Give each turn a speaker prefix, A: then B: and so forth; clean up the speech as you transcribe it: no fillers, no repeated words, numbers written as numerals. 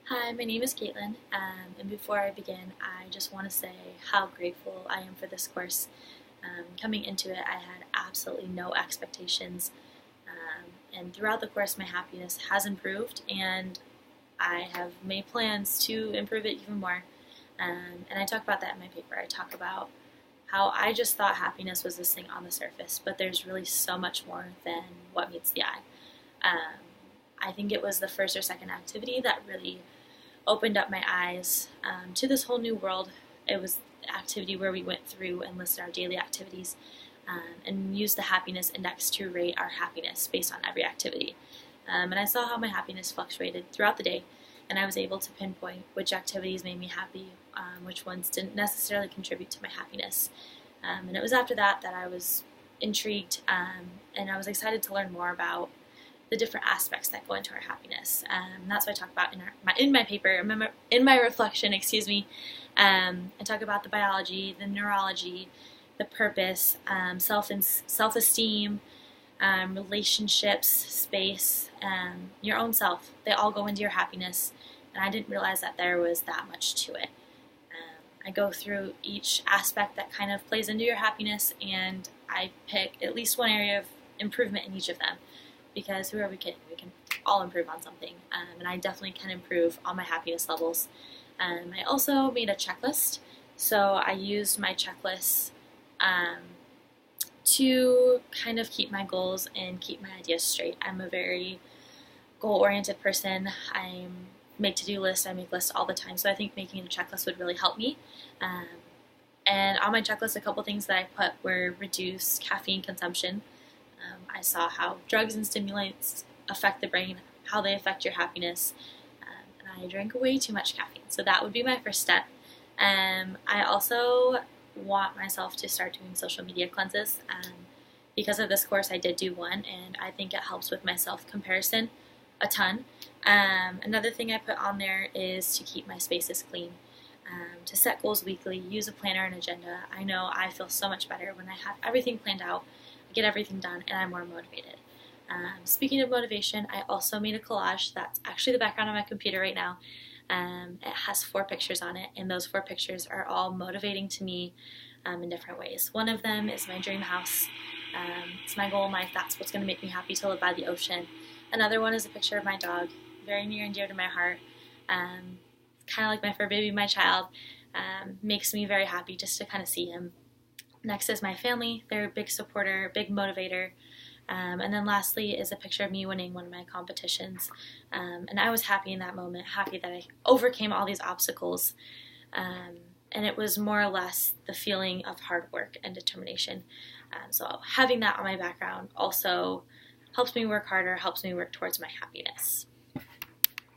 A: Hi, my name is Caitlin, and before I begin, I just want to say how grateful I am for this course. Coming into it, I had absolutely no expectations, and throughout the course, my happiness has improved, and I have made plans to improve it even more. And I talk about that in my paper. I talk about how I just thought happiness was this thing on the surface, but there's really so much more than what meets the eye. Um, I think it was the first or second activity that really opened up my eyes to this whole new world. It was the activity where we went through and listed our daily activities and used the happiness index to rate our happiness based on every activity. And I saw how my happiness fluctuated throughout the day, and I was able to pinpoint which activities made me happy, which ones didn't necessarily contribute to my happiness. And it was after that I was intrigued, and I was excited to learn more about the different aspects that go into our happiness. That's what I talk about in my paper, in my reflection, excuse me. I talk about the biology, the neurology, the purpose, self-esteem, relationships, space, your own self. They all go into your happiness, and I didn't realize that there was that much to it. I go through each aspect that kind of plays into your happiness, and I pick at least one area of improvement in each of them, because who are we kidding? We can all improve on something, and I definitely can improve on my happiness levels. I also made a checklist, so I used my checklist to kind of keep my goals and keep my ideas straight. I'm a very goal-oriented person. I make to-do lists, I make lists all the time, so I think making a checklist would really help me. And on my checklist, a couple things that I put were reduce caffeine consumption. I saw how drugs and stimulants affect the brain, how they affect your happiness, and I drank way too much caffeine. So that would be my first step. I also want myself to start doing social media cleanses. Because of this course, I did do one, and I think it helps with my self-comparison a ton. Another thing I put on there is to keep my spaces clean, to set goals weekly, use a planner and agenda. I know I feel so much better when I have everything planned out, get everything done, and I'm more motivated. Speaking of motivation, I also made a collage that's actually the background on my computer right now. It has 4 pictures on it, and those 4 pictures are all motivating to me in different ways. One of them is my dream house. It's my goal in life. That's what's going to make me happy, to live by the ocean. Another one is a picture of my dog, very near and dear to my heart. Kind of like my fur baby, my child. Makes me very happy just to kind of see him. Next is my family. They're a big supporter, big motivator. And then lastly is a picture of me winning one of my competitions. And I was happy in that moment, happy that I overcame all these obstacles. And it was more or less the feeling of hard work and determination. So having that on my background also helps me work harder, helps me work towards my happiness.